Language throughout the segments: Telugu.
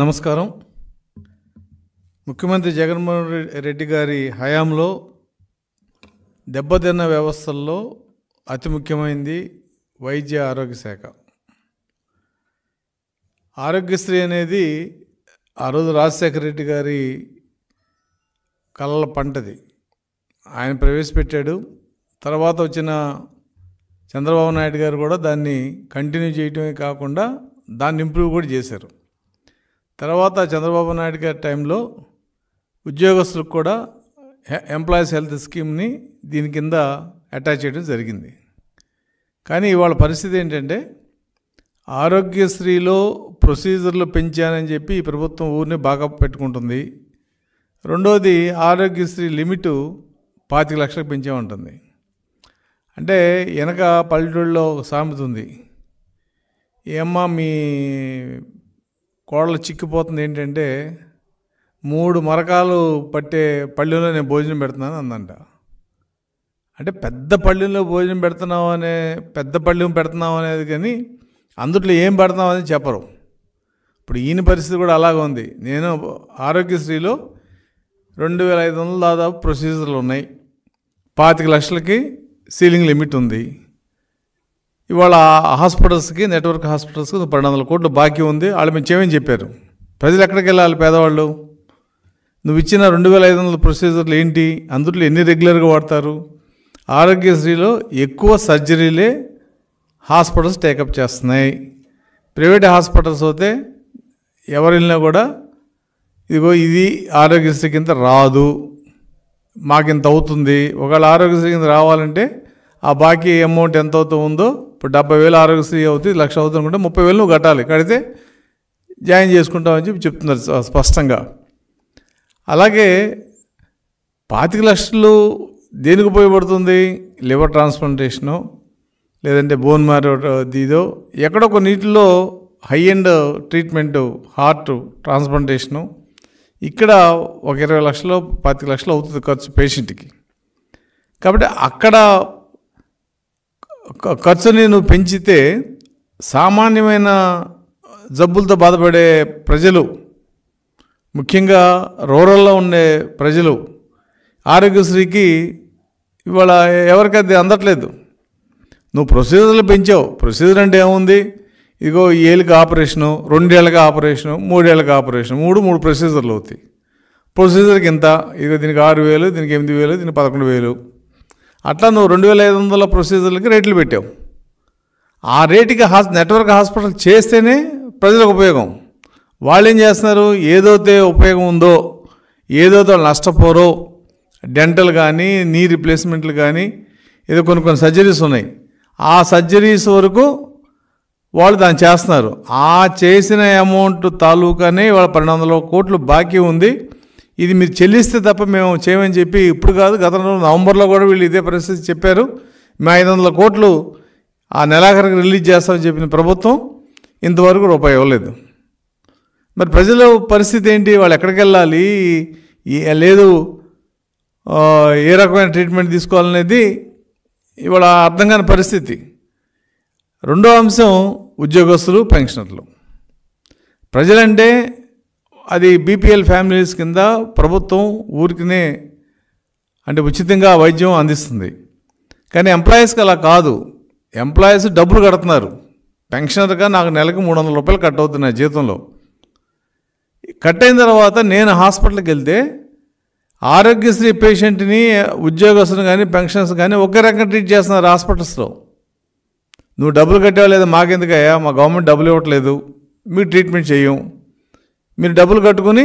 నమస్కారం. ముఖ్యమంత్రి జగన్మోహన్ రెడ్డి గారి హయాంలో దెబ్బతిన్న వ్యవస్థల్లో అతి ముఖ్యమైనది వైద్య ఆరోగ్య శాఖ. ఆరోగ్యశ్రీ అనేది ఆ రోజు రాజశేఖర రెడ్డి గారి కళ్ళ పంటది. ఆయన ప్రవేశపెట్టాడు. తర్వాత వచ్చిన చంద్రబాబు నాయుడు గారు కూడా దాన్ని కంటిన్యూ చేయటమే కాకుండా దాన్ని ఇంప్రూవ్ కూడా చేశారు. తర్వాత చంద్రబాబు నాయుడు గారి టైంలో ఉద్యోగస్తులకు కూడా ఎంప్లాయీస్ హెల్త్ స్కీమ్ని దీని కింద అటాచ్ చేయడం జరిగింది. కానీ ఇవాళ పరిస్థితి ఏంటంటే ఆరోగ్యశ్రీలో ప్రొసీజర్లు పెంచానని చెప్పి ఈ ప్రభుత్వం ఊరిని బాగా పెట్టుకుంటుంది. రెండోది ఆరోగ్యశ్రీ లిమిటు 25 లక్షలకు పెంచామంటుంది. అంటే వెనక పల్లెటూళ్ళలో ఒక సామెత ఉంది, ఏమ్మా మీ కోడలు చిక్కిపోతుంది ఏంటంటే 3 మరకాలు పట్టే పళ్ళెంలో నేను భోజనం పెడుతున్నాను అందంట. అంటే పెద్ద పళ్ళెంలో భోజనం పెడుతున్నావు అనే పెద్ద పళ్ళెం పెడుతున్నావు అనేది కానీ అందుట్లో ఏం పెడుతున్నావు అని చెప్పరు. ఇప్పుడు ఈయన పరిస్థితి కూడా అలాగే ఉంది. నేను ఆరోగ్యశ్రీలో 2500 దాదాపు ప్రొసీజర్లు ఉన్నాయి. 25 లక్షలకి సీలింగ్ లిమిట్ ఉంది. ఇవాళ హాస్పిటల్స్కి, నెట్వర్క్ హాస్పిటల్స్కి 1200 కోట్లు బాకీ ఉంది. వాళ్ళు మేము చేయమని చెప్పారు. ప్రజలు ఎక్కడికి వెళ్ళాలి? పేదవాళ్ళు. నువ్వు ఇచ్చిన 2500 ప్రొసీజర్లు ఏంటి? అందులో ఎన్ని రెగ్యులర్గా వాడతారు? ఆరోగ్యశ్రీలో ఎక్కువ సర్జరీలే హాస్పిటల్స్ టేకప్ చేస్తున్నాయి. ప్రైవేట్ హాస్పిటల్స్ అయితే ఎవరు వెళ్ళినా కూడా ఇదిగో ఇది ఆరోగ్యశ్రీ కింద రాదు, మాకింత అవుతుంది. ఒకవేళ ఆరోగ్యశ్రీ కింద రావాలంటే ఆ బాకీ అమౌంట్ ఎంత అవుతుందో, ఇప్పుడు 70,000 ఆరోగ్యశ్రీ అవుతుంది, 1,00,000 అవుతుంది అనుకుంటే 30,000 నువ్వు కట్టాలి. కడితే జాయిన్ చేసుకుంటామని చెప్పి చెప్తున్నారు స్పష్టంగా. అలాగే 25 లక్షలు దేనికి ఉపయోగపడుతుంది? లివర్ ట్రాన్స్ప్లాంటేషను, లేదంటే బోన్ మ్యారో ఇదో ఎక్కడో కొన్నిటిలో high end treatment, heart transplantation, ఇక్కడ ఒక 20 లక్షలు 25 లక్షలు అవుతుంది ఖర్చు పేషెంట్కి. కాబట్టి అక్కడ ఖర్చుని నువ్వు పెంచితే సామాన్యమైన జబ్బులతో బాధపడే ప్రజలు, ముఖ్యంగా రూరల్లో ఉండే ప్రజలు ఆరోగ్యశ్రీకి ఇవాళ ఎవరికి అది అందట్లేదు. నువ్వు ప్రొసీజర్లు పెంచావు. ప్రొసీజర్ అంటే ఏముంది? ఇదిగో ఏళ్ళకి ఆపరేషను, 2 ఏళ్ళకి ఆపరేషను, 3 ఏళ్ళకి ఆపరేషను, 3 ప్రొసీజర్లు అవుతాయి. ప్రొసీజర్కి ఎంత? ఇదిగో దీనికి 6,000, దీనికి 8,000, దీనికి 11,000. అట్లా నువ్వు 2,500 ప్రొసీజర్లకి రేట్లు పెట్టావు. ఆ రేటుకి నెట్వర్క్ హాస్పిటల్ చేస్తేనే ప్రజలకు ఉపయోగం. వాళ్ళు ఏం చేస్తున్నారు? ఏదైతే ఉపయోగం ఉందో, ఏదైతే వాళ్ళు నష్టపోరో, డెంటల్ కానీ, నీ రిప్లేస్మెంట్లు కానీ, ఏదో కొన్ని సర్జరీస్ ఉన్నాయి, ఆ సర్జరీస్ వరకు వాళ్ళు దాన్ని చేస్తున్నారు. ఆ చేసిన అమౌంట్ తాలూకానే వాళ్ళ 1200 కోట్లు బాకీ ఉంది. ఇది మీరు చెల్లిస్తే తప్ప మేము చేయమని చెప్పి ఇప్పుడు కాదు, గతంలో నవంబర్లో కూడా వీళ్ళు ఇదే పరిస్థితి చెప్పారు. మేము 500 కోట్లు ఆ నెలాఖరికి రిలీజ్ చేస్తామని చెప్పిన ప్రభుత్వం ఇంతవరకు రూపాయి ఇవ్వలేదు. మరి ప్రజల పరిస్థితి ఏంటి? వాళ్ళు ఎక్కడికి వెళ్ళాలి? లేదు ఏ రకమైన ట్రీట్మెంట్ తీసుకోవాలనేది ఇవాళ అర్థం కాని పరిస్థితి. రెండో అంశం ఉద్యోగస్తులు, పెన్షనర్లు. ప్రజలంటే అది బీపీఎల్ ఫ్యామిలీస్ కింద ప్రభుత్వం ఊరికినే అంటే ఉచితంగా వైద్యం అందిస్తుంది. కానీ ఎంప్లాయీస్కి అలా కాదు. ఎంప్లాయీస్ డబ్బులు కడుతున్నారు. పెన్షనర్గా నాకు నెలకు 300 రూపాయలు కట్ అవుతున్నాయి జీతంలో. కట్ అయిన తర్వాత నేను హాస్పిటల్కి వెళ్తే ఆరోగ్యశ్రీ పేషెంట్ని, ఉద్యోగస్తుని కానీ, పెన్షనర్స్ కానీ ఒకే రకంగా ట్రీట్ చేస్తున్నారు హాస్పిటల్స్లో. నువ్వు డబ్బులు కట్టావా లేదా మాకెందుకయ్యా, మా గవర్నమెంట్ డబ్బులు ఇవ్వట్లేదు, మీరు ట్రీట్మెంట్ చేయం, మీరు డబ్బులు కట్టుకుని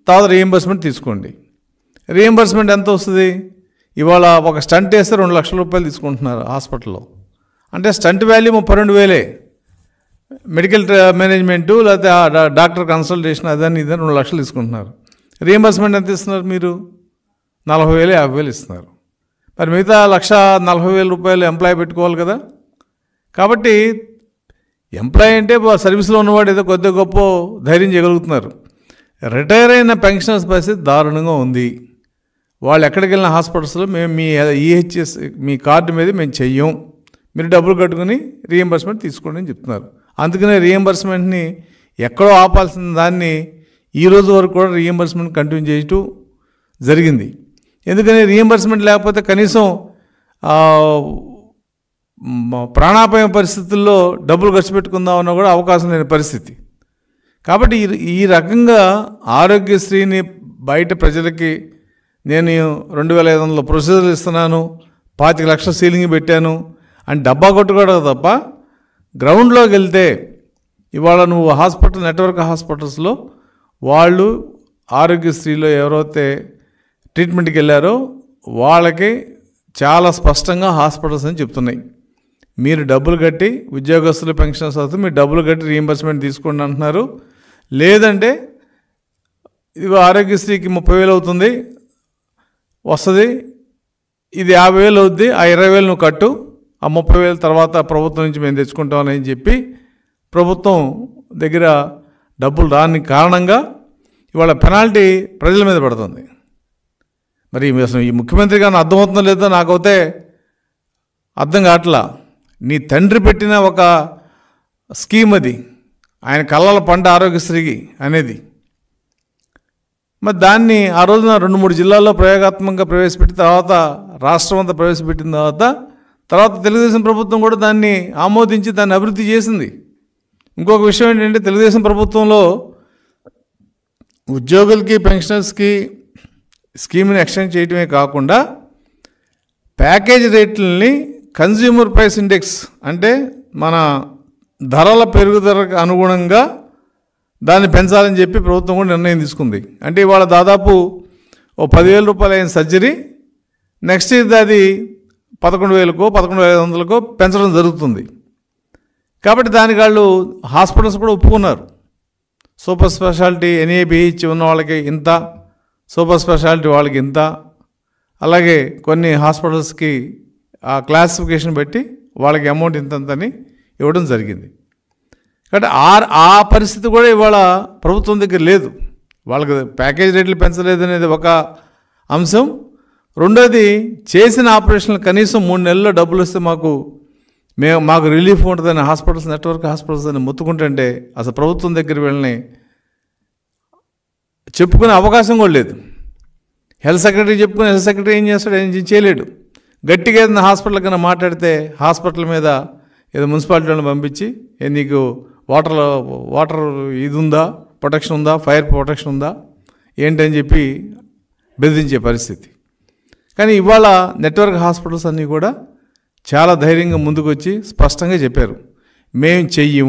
తర్వాత రీఎంబర్స్మెంట్ తీసుకోండి. రీఎంబర్స్మెంట్ ఎంత వస్తుంది? ఇవాళ ఒక స్టంట్ వేస్తే 2 లక్షల రూపాయలు తీసుకుంటున్నారు హాస్పిటల్లో. అంటే స్టంట్ వాల్యూ 32,000. మెడికల్ మేనేజ్మెంటు లేకపోతే డాక్టర్ కన్సల్టేషన్ అదని ఇదని 2 లక్షలు తీసుకుంటున్నారు. రీఎంబర్స్మెంట్ ఎంత ఇస్తున్నారు మీరు? 40,000 50,000 ఇస్తున్నారు. మరి మిగతా 1,40,000 రూపాయలు ఎంప్లాయీ పెట్టుకోవాలి కదా. కాబట్టి ఎంప్లాయీ అంటే సర్వీస్లో ఉన్నవాడు ఏదో కొద్ది గొప్ప ధైర్యం చేయగలుగుతున్నారు. రిటైర్ అయిన పెన్షనర్స్ పరిస్థితి దారుణంగా ఉంది. వాళ్ళు ఎక్కడికి వెళ్ళిన హాస్పిటల్స్లో మేము మీ ఈహెచ్ఎస్ మీ కార్డు మీద మేము చెయ్యం, మీరు డబ్బులు కట్టుకుని రీఎంబర్స్మెంట్ తీసుకోండి అని చెప్తున్నారు. అందుకనే రీఎంబర్స్మెంట్ని ఎక్కడో ఆపాల్సిన దాన్ని ఈ రోజు వరకు కూడా రీఎంబర్స్మెంట్ కంటిన్యూ చేయటం జరిగింది. ఎందుకని రీఎంబర్స్మెంట్ లేకపోతే కనీసం ప్రాణాపాయ పరిస్థితుల్లో డబ్బులు ఖర్చు పెట్టుకుందామన్నా కూడా అవకాశం లేని పరిస్థితి. కాబట్టి ఈ రకంగా ఆరోగ్యశ్రీని బయట ప్రజలకి నేను 2500 ప్రొసీజర్లు ఇస్తున్నాను, 25 లక్షల సీలింగ్ పెట్టాను అని డబ్బా కొట్టుకోవడం తప్ప గ్రౌండ్లోకి వెళ్తే ఇవాళ నువ్వు హాస్పిటల్ నెట్వర్క్ హాస్పిటల్స్లో వాళ్ళు ఆరోగ్యశ్రీలో ఎవరైతే ట్రీట్మెంట్కి వెళ్ళారో వాళ్ళకి చాలా స్పష్టంగా హాస్పిటల్స్ అని చెప్తున్నాయి, మీరు డబ్బులు కట్టి ఉద్యోగస్తులు పెన్షన్స్ అవుతుంది, మీరు డబ్బులు కట్టి రీఎంబర్స్మెంట్ తీసుకోండి అంటున్నారు. లేదంటే ఇది ఆరోగ్యశ్రీకి 30,000 అవుతుంది వస్తుంది, ఇది 50,000 అవుద్ది, ఆ 20,000 నువ్వు కట్టు, ఆ 30,000 తర్వాత ప్రభుత్వం నుంచి మేము తెచ్చుకుంటామని చెప్పి ప్రభుత్వం దగ్గర డబ్బులు రాని కారణంగా ఇవాళ పెనాల్టీ ప్రజల మీద పడుతుంది. మరి అసలు ఈ ముఖ్యమంత్రి గారిని అర్థమవుతుందో లేదో నాకైతే అర్థం కావట్లా. నీ తండ్రి పెట్టిన ఒక స్కీమ్ అది, ఆయన కళ్ళల పంట ఆరోగ్యశ్రీకి అనేది. మరి దాన్ని ఆ రోజున 2-3 జిల్లాల్లో ప్రయోగాత్మకంగా ప్రవేశపెట్టిన తర్వాత రాష్ట్రం అంతా ప్రవేశపెట్టిన తర్వాత తెలుగుదేశం ప్రభుత్వం కూడా దాన్ని ఆమోదించి దాన్ని అభివృద్ధి చేసింది. ఇంకొక విషయం ఏంటంటే తెలుగుదేశం ప్రభుత్వంలో ఉద్యోగులకి పెన్షనర్స్కి స్కీమ్ని ఎక్స్టెండ్ చేయడమే కాకుండా ప్యాకేజ్ రేట్లని కన్జ్యూమర్ ప్రైస్ ఇండెక్స్ అంటే మన ధరల పెరుగుదలకు అనుగుణంగా దాన్ని పెంచాలని చెప్పి ప్రభుత్వం కూడా నిర్ణయం తీసుకుంది. అంటే ఇవాళ దాదాపు 10,000 రూపాయలు అయిన సర్జరీ నెక్స్ట్ ఇయర్ అది 11,000కో 11,500కో పెంచడం జరుగుతుంది. కాబట్టి దానికి వాళ్ళు హాస్పిటల్స్ కూడా ఒప్పుకున్నారు. సూపర్ స్పెషాలిటీ NABH ఉన్న వాళ్ళకి ఇంత, సూపర్ స్పెషాలిటీ వాళ్ళకి ఇంత, అలాగే కొన్ని హాస్పిటల్స్కి ఆ క్లాసిఫికేషన్ పెట్టి వాళ్ళకి అమౌంట్ ఇంతంతని ఇవ్వడం జరిగింది. కాబట్టి ఆ పరిస్థితి కూడా ఇవాళ ప్రభుత్వం దగ్గర లేదు. వాళ్ళకి ప్యాకేజ్ రేట్లు పెంచలేదు అనేది ఒక అంశం. రెండోది, చేసిన ఆపరేషన్లు కనీసం 3 నెలల్లో డబ్బులు వస్తే మాకు రిలీఫ్ ఉంటుందని హాస్పిటల్స్ నెట్వర్క్ హాస్పిటల్స్ అని మొత్తుకుంటుంటే అసలు ప్రభుత్వం దగ్గర వీళ్ళని చెప్పుకునే అవకాశం కూడా లేదు. హెల్త్ సెక్రటరీ చెప్పుకుని హెల్త్ సెక్రటరీ ఏం చేస్తాడు, ఏం చేయలేడు. గట్టిగా ఏదైనా హాస్పిటల్ కన్నా మాట్లాడితే హాస్పిటల్ మీద ఏదో మున్సిపాలిటీ వాళ్ళని పంపించి నీకు వాటర్ ఇది ఉందా, ప్రొటెక్షన్ ఉందా, ఫైర్ ప్రొటెక్షన్ ఉందా ఏంటని చెప్పి బెదిరించే పరిస్థితి. కానీ ఇవాళ నెట్వర్క్ హాస్పిటల్స్ అన్నీ కూడా చాలా ధైర్యంగా ముందుకు వచ్చి స్పష్టంగా చెప్పారు, మేము చెయ్యము.